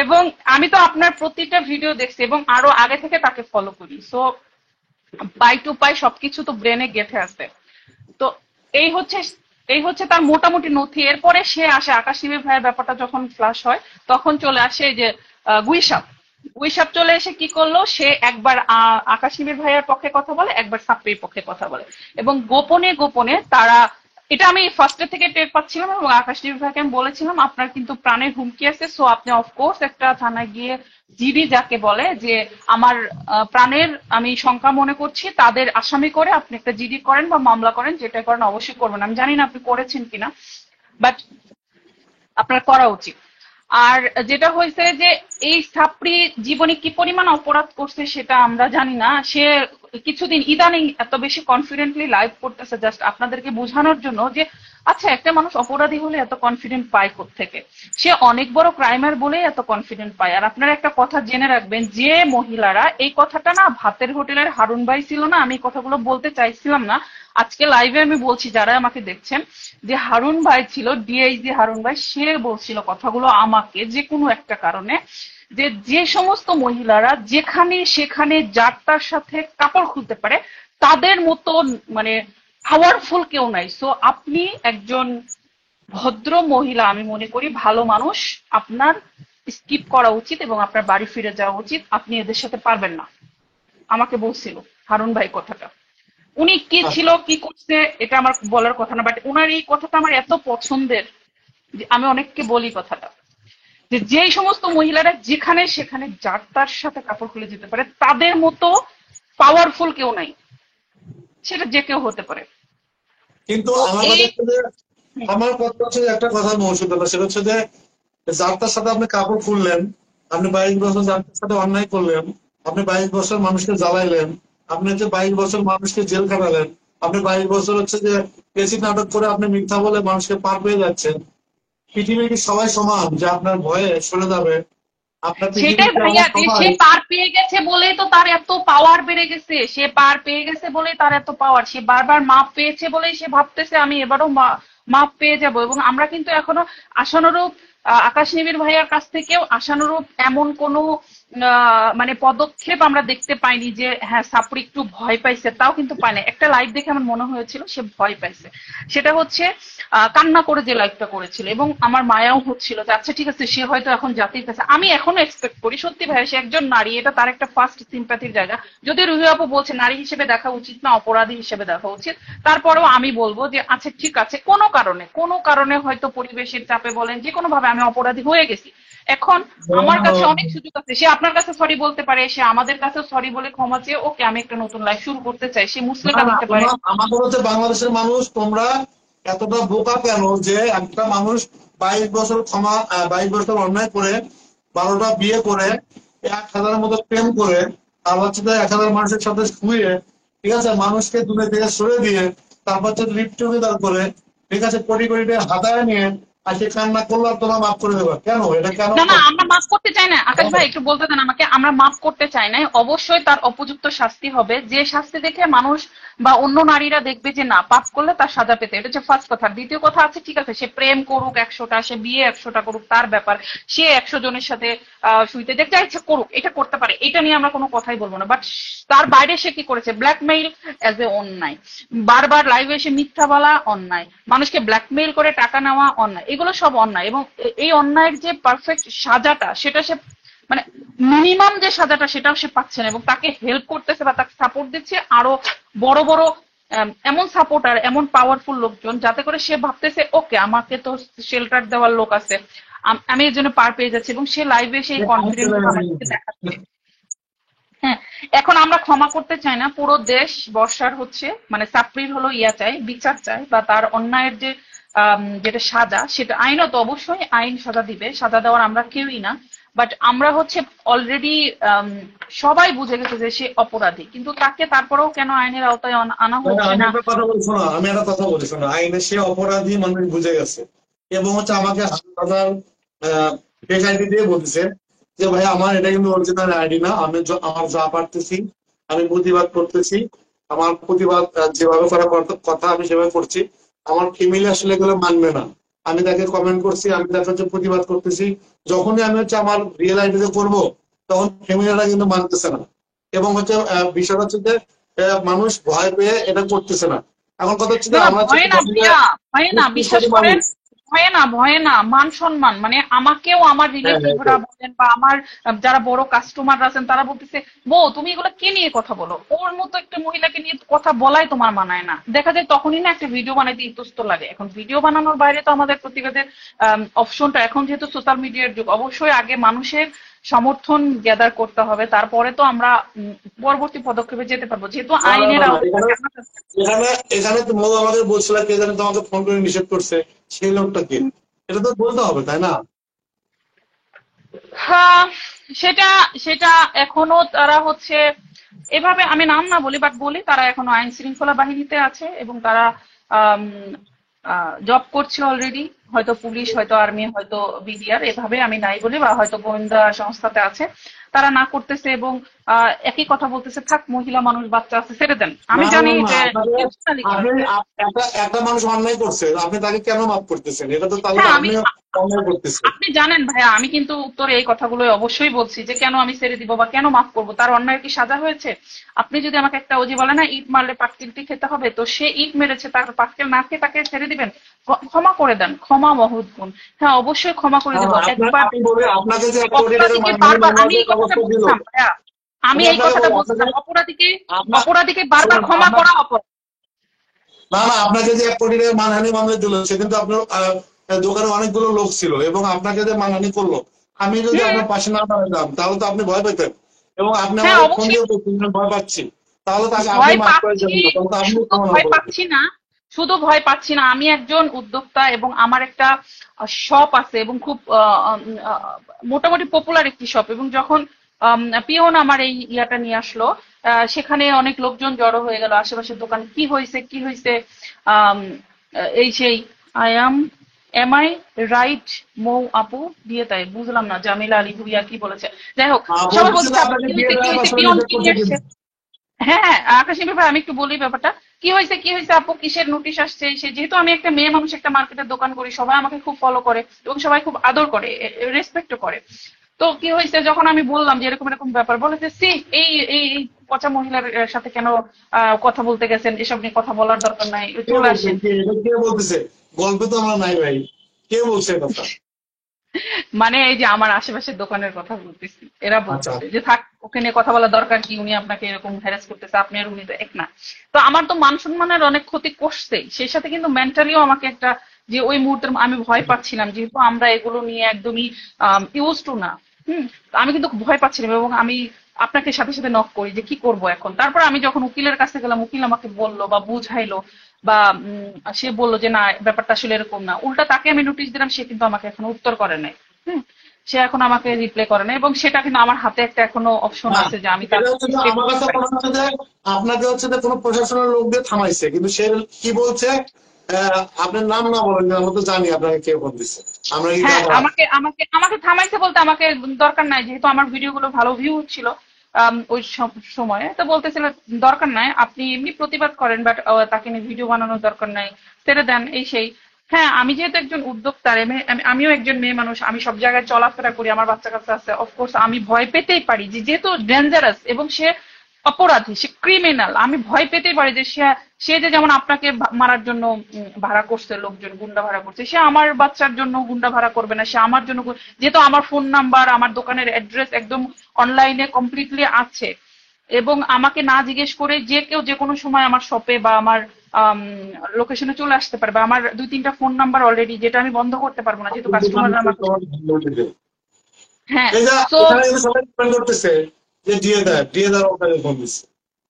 এবং আমি তো আপনার প্রতিটা ভিডিও দেখছি এবং আরো আগে থেকে তাকে ফলো করি, সো পাই টু পাই সবকিছু তো ব্রেনে গেঁথে আছে। তো এই হচ্ছে এই হচ্ছে তার মোটামুটি নথি। এরপরে সে আসে আকাশ নিবিড় ভাইয়ের ব্যাপারটা যখন ফ্লাশ হয়, তখন চলে আসে এই যে গুইসাপ। ওই সাপ চলে এসে কি করলো, সে একবার আকাশ নিবিড় ভাইয়ার পক্ষে কথা বলে, একবার সাপ্রির পক্ষে কথা বলে, এবং গোপনে গোপনে তারা, এটা আমি ফার্স্টের থেকে টের পাচ্ছিলাম, এবং আকাশ নিবিড় ভাইকে আমি বলেছিলাম আপনার কিন্তু প্রাণের হুমকি আছে, সো আপনি অফকোর্স একটা থানায় গিয়ে জিডি যাকে বলে যে আমার প্রাণের আমি শঙ্কা মনে করছি, তাদের আসামি করে আপনি একটা জিডি করেন বা মামলা করেন, যেটা করেন অবশ্যই করবেন, আমি জানি না আপনি করেছেন কিনা, বাট আপনার করা উচিত। আর যেটা হয়েছে যে এই ছাত্রী জীবনে কি পরিমাণ অপরাধ করছে সেটা আমরা জানি না। সে কিছুদিন ইদানিং এত বেশি কনফিডেন্টলি লাইভ করতেছে জাস্ট আপনাদেরকে বোঝানোর জন্য যে আচ্ছা একটা মানুষ অপরাধী হলে এত কনফিডেন্ট পায় থেকে, সে অনেক বড় ক্রাইমার বলে এত কনফিডেন্ট পায়। আর আপনারা একটা কথা জেনে রাখবেন, যে মহিলারা এই কথাটা না ভাতের হোটেলের হারুন ভাই ছিল না, আমি কথাগুলো বলতে চাইছিলাম না, আজকে লাইভে আমি বলছি যারা আমাকে দেখছেন, যে হারুন ভাই ছিল ডিআইজি হারুন ভাই, সে বলছিল কথাগুলো আমাকে যে কোনো একটা কারণে, যে যে সমস্ত মহিলারা যেখানে সেখানে যার তার সাথে কাপড় খুলতে পারে তাদের মতো মানে পাওয়ারফুল কেউ নাই। সো আপনি একজন ভদ্র মহিলা, আমি মনে করি ভালো মানুষ, আপনার স্কিপ করা উচিত এবং আপনার বাড়ি ফিরে যাওয়া উচিত, আপনি এদের সাথে পারবেন না। আমাকে বলছিল হারুন ভাই কথাটা, উনি কি ছিল কি করছে এটা আমার বলার কথা না, বাট ওনার এই কথাটা আমার এত পছন্দের যে আমি অনেককে বলি কথাটা, যে যেই সমস্ত মহিলারা যেখানে সেখানে যার তার সাথে কাপড় খুলে যেতে পারে তাদের মতো পাওয়ারফুল কেউ নাই, সেটা যে কেউ হতে পারে। কিন্তু তো আমার এই কথা হচ্ছে যে, আমার কথা হচ্ছে যে একটা কথা মৌসুমী, সেটা হচ্ছে যে যার তার সাথে আপনি কাপড় খুললেন, আপনি 22 বছর যার তার সাথে অন্যায় করলেন, আপনি 22 বছর মানুষকে জ্বালাইলেন, আপনি হচ্ছে 22 বছর মানুষকে জেল খাটালেন, আপনি 22 বছর হচ্ছে যে বেশি নাটক করে আপনি মিথ্যা বলে মানুষকে পার পেয়ে যাচ্ছেন। পৃথিবীর কি সবাই সমান যে আপনার ভয়ে সরে যাবে? আপনার সেটাই পৃথিবীতে ভাইয়া, আমার যে সবাই। সে পার পেয়ে গেছে বলেই তো তার এত পাওয়ার বেড়ে গেছে, সে পার পেয়ে গেছে বলেই তার এত পাওয়ার, সে বারবার মাপ পেয়েছে বলেই সে ভাবতেছে আমি এবারও মাপ পেয়ে যাব। এবং আমরা কিন্তু এখনো আশানুরূপ আকাশ নিবিড় ভাইয়ার কাছ থেকেও আশানুরূপ এমন কোনো মানে পদক্ষেপ আমরা দেখতে পাইনি যে হ্যাঁ সাপুরি একটু ভয় পাইছে, তাও কিন্তু পায় না। একটা লাইভ দেখে আমার মনে হয়েছিল সে ভয় পাইছে, সেটা হচ্ছে কান্না করে যে লাইভটা করেছিল, এবং আমার মায়াও হচ্ছিল যে আচ্ছা ঠিক আছে সে হয়তো এখন জাতির কাছে, আমি এখনো এক্সপেক্ট করি সত্যি ভাই সে একজন নারী, এটা তার একটা ফার্স্ট সিম্প্যাথির জায়গা। যদি রুহি আপু বলছে নারী হিসেবে দেখা উচিত না অপরাধী হিসেবে দেখা উচিত, তারপরেও আমি বলবো যে আচ্ছা ঠিক আছে কোনো কারণে হয়তো পরিবেশের চাপে বলেন যে কোনো ভাবে আমি অপরাধী হয়ে গেছি, এখন আমার কাছে অনেক সুযোগ আছে, সে আপনার কাছে সরি বলতে পারে, সে আমাদের কাছে সরি বলে ক্ষমা চেয়ে ওকে আমি একটা নতুন লাইফ শুরু করতে চাই, সে না মুসলেকা না, দিতে পারে। আমাদের হচ্ছে বাংলাদেশের মানুষ, তোমরা এতটা বোকা কেন যে একটা মানুষ 22 বছর 22 বছর অন্যায় করে, 12টা বিয়ে করে, 1,000-এর মতো প্রেম করে, আর হচ্ছে 1,000 মানুষের সাথে শুয়ে, ঠিক আছে, মানুষকে দূরে থেকে সরে দিয়ে, তারপর হচ্ছে লিফট টুগেদার করে, ঠিক আছে, কোটি কোটি টাকা হাতায় নিয়ে, আর সে কান্না করলে আর তোমরা মাফ করে দেবে কেন? এটা কেন? না না আমরা মাফ করতে চাই না, আকাশ ভাই একটু বলতে দেন আমাকে, আমরা মাফ করতে চাই না, অবশ্যই তার উপযুক্ত শাস্তি হবে, যে শাস্তি দেখে মানুষ বা অন্য নারীরা দেখবে যে না পাপ করলে তার সাজা পেতে, এটা হচ্ছে ফার্স্ট কথা। দ্বিতীয় কথা আছে ঠিক আছে সে প্রেম করুক 100টা, সে বিয়ে 100টা করুক, তার ব্যাপার, সে 100 জনের সাথে শুইতে দেখ যা ইচ্ছা করুক, এটা করতে পারে, এটা নিয়ে আমরা কোনো কথাই বলবো না, বাট তার বাইরে সে কি করেছে, ব্ল্যাকমেইল এজ এ অন্যায়, বারবার লাইভে এসে মিথ্যা বলা অন্যায়, মানুষকে ব্ল্যাকমেইল করে টাকা নেওয়া অন্যায়, এগুলো সব অন্যায়। এবং এই অন্যায়ের যে পারফেক্ট সাজাটা সেটা সে মানে মিনিমাম যে সাজাটা সেটাও সে পাচ্ছে না, এবং তাকে হেল্প করতেছে বা তাকে সাপোর্ট দিচ্ছে আরো বড় বড় এমন সাপোর্টার, এমন পাওয়ারফুল লোকজন, যাতে করে সে ভাবতেছে ওকে আমাকে তো শেল্টার দেওয়ার লোক আছে, আমি এর জন্য পার পেয়ে যাচ্ছি, এবং সে লাইভে সেই কনফিডেন্স আমাকে দেখাচ্ছে। হ্যাঁ, এখন আমরা ক্ষমা করতে চাই না, পুরো দেশ বর্ষার হচ্ছে মানে সাপ্রির হলো ইয়া চাই, বিচার চাই, বা তার অন্যায়ের যে যেটা সাজা, সেটা আইনত অবশ্যই আইন সাজা দিবে, সাজা দেওয়ার আমরা কেউই না, বাট আমরা হচ্ছে অলরেডি সবাই বুঝে গেছে যে সে অপরাধী, কিন্তু তাকে তারপরেও কেন আইনের আওতায় আনা হচ্ছে আমি না। একটা কথা বলি শোনো, আমি একটা কথা বলি শোনো, আইনে সে অপরাধী মানুষ বুঝে গেছে, এবং হচ্ছে আমাকে হাজার ফেক আইডি দিয়ে বলতেছে যে ভাই আমার এটা কিন্তু অরিজিনাল আইডি না, আমি আমার যা পারতেছি আমি প্রতিবাদ করতেছি, আমার প্রতিবাদ যেভাবে করার কথা আমি সেভাবে করছি, আমার ফ্যামিলি আসলে এগুলো মানবে না। আমি তাকে কমেন্ট করছি, আমি তাকে হচ্ছে প্রতিবাদ করতেছি, যখনই আমি হচ্ছে আমার রিয়েল আইডিতে করবো তখন ফ্যামিলিরা কিন্তু মানতেছে না, এবং হচ্ছে বিষয়টা হচ্ছে যে মানুষ ভয় পেয়ে এটা করতেছে না। এখন কথা হচ্ছে যে না আমরা ভয় না ভাইয়া, ভয় না, বিশ্বাস করেন, ভয়ে না, মান সম্মান, মানে আমাকেও আমার হ্যাঁ, হ্যাঁ, রিলেটিভরা বলেন বা আমার যারা বড় কাস্টমার আছেন তারা বলতেছে, বউ তুমি এগুলো কে নিয়ে কথা বলো, ওর মতো একটা মহিলাকে নিয়ে কথা বলাই তোমার মানায় না। দেখা যায় তখনই না একটা ভিডিও বানাইতে ইতস্ত লাগে। এখন ভিডিও বানানোর বাইরে তো আমাদের প্রতিবাদের অপশনটা, এখন যেহেতু সোশ্যাল মিডিয়ার যুগ, অবশ্যই আগে মানুষের সমর্থন গ্যাদার করতে হবে, তারপরে তো আমরা পরবর্তী পদক্ষেপে যেতে পারবো, যেহেতু না, না, আইনের না, না, আওতায়। এখানে এখানে তো মৌ আমাকে বলছিল কে জানে তোমাকে ফোন করে নিষেধ করছে, সেই লোকটা কে, এটা তো বলতে হবে তাই না? হ্যাঁ, সেটা সেটা এখনো তারা হচ্ছে এভাবে, আমি নাম না বলি বাট বলি, তারা এখনো আইন শৃঙ্খলা বাহিনীতে আছে এবং তারা জব করছে অলরেডি, হয়তো পুলিশ, হয়তো আর্মি, হয়তো বিডিআর, এভাবে আমি নাই বলি, বা হয়তো গোয়েন্দা সংস্থাতে আছে। তারা না করতেছে এবং একই কথা বলতেছে, থাক মহিলা মানুষ, বাচ্চা আছে, ছেড়ে দেন। আমি না, জানি না, না, যে আপনাকে ইমোশনালি আপনি করেছে। একটা একটা মানুষ অন্যায় করছে, আপনি তাকে কেন মাফ করতেছেন? এটা তো তাহলে হ্যাঁ, আপনি অন্যায় করতেছেন। আপনি জানেন ভাইয়া, আমি কিন্তু উত্তরে এই কথাগুলোই অবশ্যই বলছি যে কেন আমি ছেড়ে দিব বা কেন মাফ করব, তার অন্যায় কি সাজা হয়েছে? আপনি যদি আমাকে একটা, ওজি বলে না ইট মারলে পাটকেলটি খেতে হবে, তো সে ইট মেরেছে, তার পাটকেল না খেয়ে তাকে ছেড়ে দিবেন? ক্ষমা করে দেন, ক্ষমা মহৎ গুণ। হ্যাঁ, অবশ্যই ক্ষমা করে না, দিব না, একবার। আপনি বলে আপনাকে যে 1 কোটি টাকার অপরাধীকে মানহানি বারবার, আমি মামলার এই কথাটা ব্যবস্থা দিল, বলছিলাম ভাইয়া, আমি আমি এই আপনাকে কথাটা বলি, আপনাকে বলছিলাম, অপরাধীকে আপনার অপরাধীকে বারবার শোনেন, ক্ষমা করা অপরাধ। না, না, আপনাকে যে 1 কোটি টাকার মানহানি মামলা দিল, সে কিন্তু আপনার দোকানে অনেকগুলো লোক ছিল এবং আপনাকে যে মানহানি করলো, আমি যদি হুম। আপনার পাশে না দাঁড়াতাম তাহলে তো আপনি ভয় পেতেন, এবং আপনি হ্যাঁ, আমাকে ফোন অবশ্যই দিয়ে বলছেন যে ভয় পাচ্ছি, তাহলে তাকে আপনি ভয় মাফ করে পাচ্ছি। দেবেন না, তাহলে তো আপনি শুধু ক্ষমা ভয় করবেন। পাচ্ছি না, শুধু ভয় পাচ্ছি না, আমি একজন উদ্যোক্তা এবং আমার একটা শপ আছে এবং খুব মোটামুটি পপুলার একটি শপ, এবং যখন পিয়ন আমার এই ইয়াটা নিয়ে আসলো, সেখানে অনেক লোকজন জড়ো হয়ে গেল, আশেপাশের দোকান, কি হয়েছে কি হয়েছে, আম, এই সেই, আই এম আই রাইট মৌ আপু দিয়ে, তাই বুঝলাম না জামিলা আলী ভুইয়া কি বলেছে। যাই হোক, সবাই বলতেছে বলছে যে আপু আপনাকে কি বিয়ে হয়েছে কি দেওয়ার হয়েছে, পাশে পিয়ন নিষেধ কি করছে নিয়ে আসছে। কিন্তু। হ্যাঁ, হ্যাঁ, আকাশের ব্যাপারে আমি একটু বলি ব্যাপারটা, কি হয়েছে আপু, কিসের নোটিশ আসছে, সে যেহেতু আমি একটা মেয়ে মানুষ, একটা মার্কেটের দোকান করি, সবাই আমাকে খুব ফলো করে এবং সবাই খুব আদর করে, রেসপেক্টও করে। তো কি হয়েছে, যখন আমি বললাম যে এরকম এরকম ব্যাপার, বলেছে সি এই এই এই পচা মহিলার সাথে কেন কথা বলতে গেছেন, এসব নিয়ে কথা বলার দরকার নাই, কে চলে বলছে, আসেন। এটা কে বলতেছে? গল্পে তো আমরা নাই ভাই, কে বলছে এ কথা? মানে এই যে আমার আশেপাশের দোকানের কথা বলতেছি, এরা আচ্ছা, বলতেছে যে থাক, ওকে নিয়ে কথা বলা দরকার কি, উনি আপনাকে এরকম হ্যারাস করতেছে, আপনি আর উনি তো এক না। তো আমার তো মান সম্মানের অনেক ক্ষতি করছেই, সেই সাথে কিন্তু মেন্টালিও আমাকে একটা, যে ওই মুহূর্তে আমি ভয় পাচ্ছিলাম, যেহেতু আমরা এগুলো নিয়ে একদমই ইউজ টু না। তো আমি কিন্তু ভয় পাচ্ছিলাম এবং আমি আপনাকে সাথে সাথে নক করি যে কি করব এখন। তারপর আমি যখন উকিলের কাছে গেলাম, উকিল আমাকে বললো বা বুঝাইলো, বা সে বললো যে না, ব্যাপারটা আসলে এরকম না। উল্টা তাকে আমি নোটিশ দিলাম, সে কিন্তু আমাকে এখনো উত্তর করে নাই। হুম, সে এখন আমাকে রিপ্লাই করে না, এবং সেটা কিন্তু আমার হাতে একটা এখনো অপশন না, আছে যে আমি এটা তাকে হচ্ছে যে রিপ্লাই আমার করতে কাছে পারি। মনে হচ্ছে যে আপনাকে হচ্ছে যে কোনো প্রশাসনের লোক দিয়ে থামাইছে, কিন্তু সে কি বলছে, আপনার নাম না বলেন, আমরা তো জানি আপনাকে কে ফোন দিচ্ছে, আমরা কি হ্যাঁ, গাধা? আমাকে আমাকে আমাকে থামাইছে বলতে, আমাকে দরকার নাই, যেহেতু আমার ভিডিওগুলো ভালো ভিউ হচ্ছিল ওই সময়ে, তো বলতেছিল দরকার নাই, আপনি এমনি প্রতিবাদ করেন, বাট তাকে নিয়ে ভিডিও বানানোর দরকার নাই, ছেড়ে দেন, এই সেই। হ্যাঁ, আমি যেহেতু একজন উদ্যোক্তা, আমিও একজন মেয়ে মানুষ, আমি সব জায়গায় চলাফেরা করি, আমার বাচ্চা কাচ্চা আছে, অফকোর্স আমি ভয় পেতেই পারি যে যেহেতু ডেঞ্জারাস এবং সে অপরাধী, সে ক্রিমিনাল, আমি ভয় পেতেই পারি যে সে সে যে যেমন আপনাকে মারার জন্য ভাড়া করছে, লোকজন গুন্ডা ভাড়া করছে, সে আমার বাচ্চার জন্য গুন্ডা ভাড়া করবে না, সে আমার জন্য যেহেতু আমার ফোন নাম্বার, আমার দোকানের অ্যাড্রেস একদম অনলাইনে কমপ্লিটলি আছে, এবং আমাকে না জিজ্ঞেস করে যে কেউ যে কোনো সময় আমার শপে বা আমার লোকেশনে চলে আসতে পারবে। আমার 2-3টা ফোন নাম্বার অলরেডি, যেটা আমি বন্ধ করতে পারবো না, যেহেতু কাস্টমাররা আমাকে। হ্যাঁ, এই যে সো এখানে কিন্তু সবাই ডিপেন্ড করতেছে যে দিয়ে দেয় ওখানে ফোন দিচ্ছে,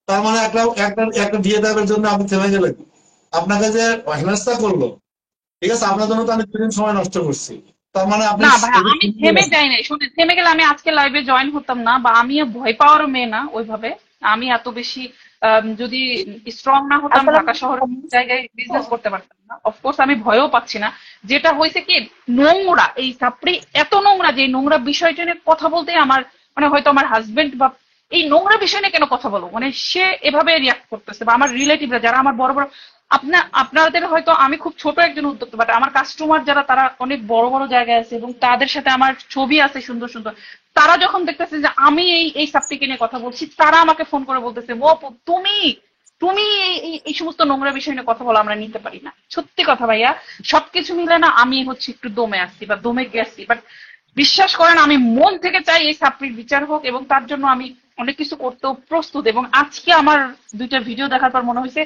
তার মানে একটা একটা একটা দিয়ে দেওয়ার জন্য আপনি থেমে গেলেন, আপনাকে যে হেনস্থা করলো, ঠিক আছে, আপনার জন্য তো আমি 3 দিন সময় নষ্ট করছি, তার মানে আপনি না ভাইয়া, এটা আমি ঠিক থেমে গেলেন। যাই নাই, শুনে থেমে গেলে আমি আজকে লাইভে জয়েন হতাম না, বা আমিও ভয় পাওয়ারও মেয়ে না ওইভাবে। আমি এত বেশি যদি স্ট্রং না হতাম, ঢাকা শহরে জায়গায় বিজনেস করতে পারতাম না। অফকোর্স আমি ভয়ও পাচ্ছি না। যেটা হয়েছে কি, নোংরা এই সাপড়ি, এত নোংরা যে এই নোংরা বিষয়টা নিয়ে কথা বলতে আমার, মানে হয়তো আমার হাজবেন্ড বা এই নোংরা বিষয় নিয়ে কেন কথা বলবো, মানে সে এভাবে রিয়াক্ট করতেছে, বা আমার রিলেটিভরা যারা আমার বড় বড়, আপনাদের হয়তো, আমি খুব ছোট একজন উদ্যোক্তা, বাট আমার কাস্টমার যারা, তারা অনেক বড় বড় জায়গায় আছে এবং তাদের সাথে আমার ছবি আছে সুন্দর সুন্দর, তারা যখন দেখতেছে যে আমি এই এই সাবটিকে নিয়ে কথা বলছি, তারা আমাকে ফোন করে বলতেছে, ও আপু, তুমি তুমি এই সমস্ত নোংরা বিষয় নিয়ে কথা বলা আমরা নিতে পারি না। সত্যি কথা ভাইয়া, সবকিছু মিলে না আমি হচ্ছে একটু দমে আসছি বা দমে গেছি, বাট বিশ্বাস করেন আমি মন থেকে চাই এই সাপ্রির বিচার হোক, এবং তার জন্য আমি অনেক কিছু করতেও প্রস্তুত। এবং আজকে আমার 2টা ভিডিও দেখার পর মনে হয়েছে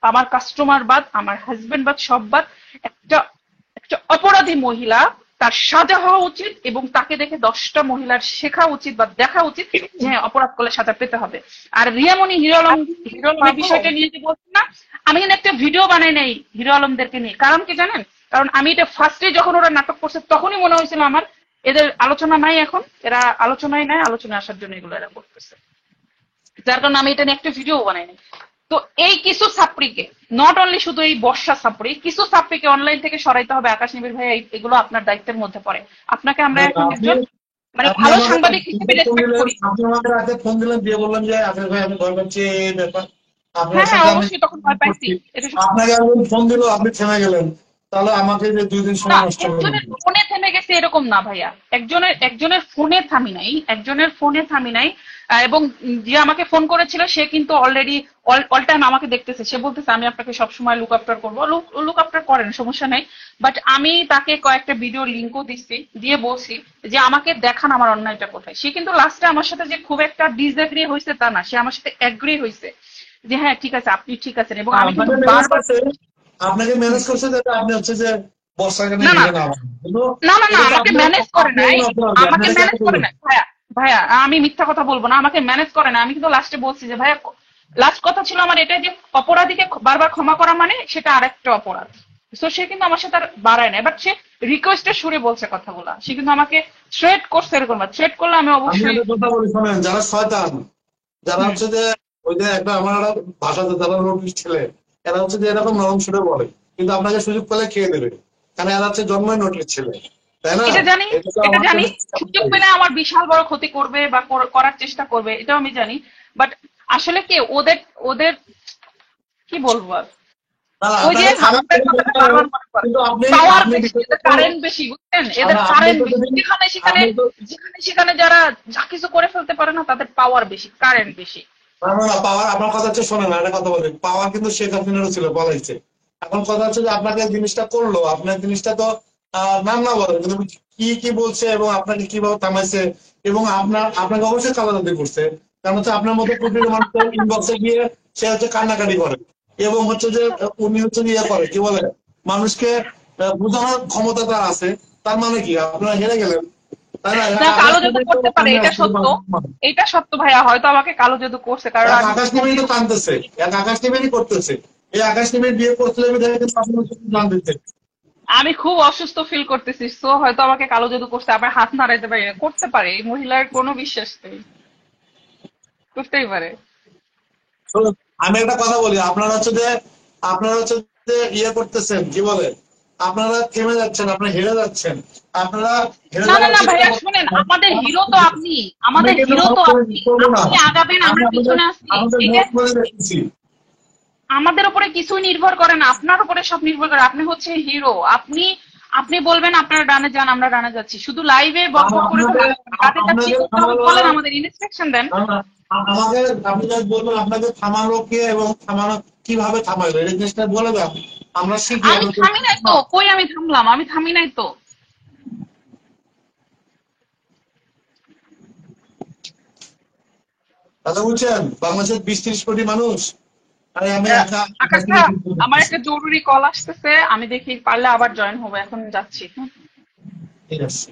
আমার কাস্টমার বাদ, আমার হাজবেন্ড বাদ, সব বাদ, একটা একটা অপরাধী মহিলা তার সাজা হওয়া উচিত, এবং তাকে দেখে 10টা মহিলার শেখা উচিত বা দেখা উচিত যে হ্যাঁ, অপরাধ করলে সাজা পেতে হবে। আর রিয়ামণি হিরো আলমের বিষয়টা নিয়ে যে বলছেন না, আমি কিন্তু একটা ভিডিও বানাই নাই হিরো আলমদেরকে নিয়ে। কারণ কি জানেন? কারণ আমি এটা ফার্স্টে যখন ওরা নাটক করছে তখনই মনে হয়েছিল আমার এদের আলোচনা নাই, এখন এরা আলোচনায় নাই, আলোচনায় আসার জন্য এগুলো এরা করতেছে, যার কারণে আমি এটা নিয়ে একটা ভিডিও বানাই নাই। তো এই কিছু ছাত্রীকে, নট অনলি শুধু এই বর্ষা ছাত্রী, কিছু ছাত্রীকে অনলাইন থেকে সরাইতে হবে। আকাশ নিবিড় ভাই, এগুলো আপনার দায়িত্বের মধ্যে পড়ে। আপনাকে আমরা এখন একজন মানে আপনি ভালো আমাকে সাংবাদিক হিসেবে রেসপেক্ট করি। আপনি আমাকে রাতে ফোন দিলেন, দিয়ে বললেন যে আফিফ ভাই আমি ভয় পাচ্ছি, এই ব্যাপার আপনার হ্যাঁ হ্যাঁ, সাথে আমি অবশ্যই তখন ভয় পাইছি, এটা আপনাকে একজন ফোন দিল, আপনি থেমে গেলেন, তাহলে আমাকে যে 2 দিন না, সময় নষ্ট করলেন। একজনের ফোনে থেমে গেছে এরকম না ভাইয়া, একজনের ফোনে থামি নাই, একজনের ফোনে থামি নাই। এবং যে আমাকে ফোন করেছিল সে কিন্তু অলরেডি অল টাইম আমাকে দেখতেছে। সে বলতেছে আমি আপনাকে সবসময় লুক আফটার করবো, লুক আফটার করেন, সমস্যা নাই। বাট আমি তাকে কয়েকটা ভিডিও লিঙ্কও দিচ্ছি, দিয়ে বলছি যে আমাকে দেখান আমার অন্যায়টা কোথায়। সে কিন্তু লাস্টে আমার সাথে যে খুব একটা ডিসএগ্রি হয়েছে তা না, সে আমার সাথে এগ্রি হয়েছে যে হ্যাঁ ঠিক আছে, আপনি ঠিক আছেন। এবং আমি কিন্তু বারবার আপনাকে ম্যানেজ করছে যাতে আপনি হচ্ছে যে বর্ষাকে না নিয়ে না ঘিরে না হন। কিন্তু না না না, এটা তো আমাকে আপনার ম্যানেজ করে নাই, অপরাধী, আপনি আমাকে এটা ম্যানেজ কেন করে করলেন? নাই ভাইয়া। ভাইয়া আমি মিথ্যা কথা বলবো না, আমাকে ম্যানেজ করে না। আমি কিন্তু লাস্টে বলছি যে ভাইয়া, লাস্ট কথা ছিল আমার এটা যে অপরাধীকে বারবার ক্ষমা করা মানে সেটা আরেকটা অপরাধ। তো সে কিন্তু আমার সাথে আর বাড়ায় না, বাট সে রিকোয়েস্টের সুরে বলছে কথাগুলা। সে কিন্তু আমাকে থ্রেট করছে, এরকম না। থ্রেট করলে আমি আমি অবশ্যই একটা কথা বলি শোনেন, যারা শয়তান, যারা হুম। হচ্ছে যে ওই যে একটা আমার একটা ভাষাতে যারা নোটিশ ছেলে, এরা হচ্ছে যে এরকম নরম সুরে বলে, কিন্তু আপনাকে সুযোগ পেলে খেয়ে দেবে, কারণ এরা হচ্ছে জন্মই নোটিশ ছেলে, তাই না? এটা জানি, এটা তো এটা আমার জানি, কাছে সুযোগ পেলে আমার বিশাল বড় ক্ষতি করবে বা করার চেষ্টা করবে, এটাও আমি জানি। বাট আসলে কি ওদের ওদের কি বলবো আর, না না, ওই যে আপনাকে খারাপ হাসপাতালের বলতে কথাটা পারে, বারবার মনে করে, কিন্তু আপনি পাওয়ার আপনি বেশি, বিষয়টা এদের কারেন্ট বেশি, বুঝছেন? এদের আপনি কারেন্ট তো বেশি, যদি যেখানে সেখানে আপনি তো যেখানে সেখানে যারা যা কিছু করে ফেলতে পারে না তাদের পাওয়ার বেশি, কারেন্ট বেশি। না না না, পাওয়ার আপনার কথা হচ্ছে শোনেন, একটা কথা বলি, পাওয়ার কিন্তু শেখ হাসিনারও ছিল, বলাইছে। এখন কথা হচ্ছে যে আপনাকে জিনিসটা করলো, আপনার জিনিসটা তো নাম না বলেন, কিন্তু কি কি বলছে এবং আপনাকে কিভাবে থামাইছে, এবং আপনাকে অবশ্যই কালাদাদি করছে। কারণ হচ্ছে আপনার মতো প্রতিটি মানুষের ইনবক্সে গিয়ে সে হচ্ছে কান্নাকাটি করে, এবং হচ্ছে যে উনি হচ্ছে ইয়ে করে, কি বলে, মানুষকে বোঝানোর ক্ষমতা তার আছে। তার মানে কি আপনারা হেরে গেলেন, তাই না? না, আকাশ কালো জাদু থেকে তো করতে পারে, কান্না এটা আসছে সত্য, মানুষ। এটা সত্য ভাইয়া, হয়তো আমাকে কালো জাদু করছে, কারণ এক আমি আকাশ নেমেই তো টানতেছে, এক আকাশ নেমেই করতেছে। এই আকাশ নেমে বিয়ে করতে হবে দেখে কিন্তু আপনার জান দিতে। আমি খুব অসুস্থ ফিল করতেছি, সো হয়তো আমাকে কালো জাদু করছে। আবার হাত নাড়াইতে পারে, করতে পারে, এই মহিলার কোনো বিশ্বাস নেই, করতেই পারে। শুনুন, আমি একটা কথা বলি, আপনারা হচ্ছে যে ইয়ে করতেছেন, কি বলে, আপনারা থেমে যাচ্ছেন, আপনারা হেরে যাচ্ছেন, আপনারা হেরে না না যাওয়ার না চেষ্টা ভাইয়া, শুনেন, করছেন। আমাদের হিরো তো আপনি, আমি আমাদের কিন্তু হিরো তো সবসময় আপনি। করবো না, আপনি আগাবেন, আমি আমরা আপনাদের পিছনে আছি। আপনাদের এটা নোট করে দেখতেছি। আমাদের উপরে কিছুই নির্ভর করে না, আপনার উপরে সব নির্ভর করে। আপনি হচ্ছে হিরো, আপনি আপনি বলবেন আপনারা ডানে যান, আমরা ডানে যাচ্ছি। শুধু লাইভে বক বক করে তো আপনাদের লাভ হবে না। কাদের কাছে কি আপনাদের করতে হবে থামানো, বলেন, আমাদের ইনস্ট্রাকশন দেন। আমাকে আপনি যা বলবেন আপনাকে থামানো কে এবং থামানো কিভাবে থামাইলো এই জিনিসটা বলে দেন, আমরা শিখি। আমি থামি নাই তো, কই আমি থামলাম? আমি থামি নাই তো। দাদা বুঝছেন, বাংলাদেশের 20-30 কোটি মানুষ, আরে আমি একা আকাশ একাকি ভাইয়া, নেতৃত্ব আমার করতেছি। একটা জরুরি কল আসতেছে, আমি দেখি পারলে আবার জয়েন হবো, এখন যাচ্ছি। ঠিক আছে।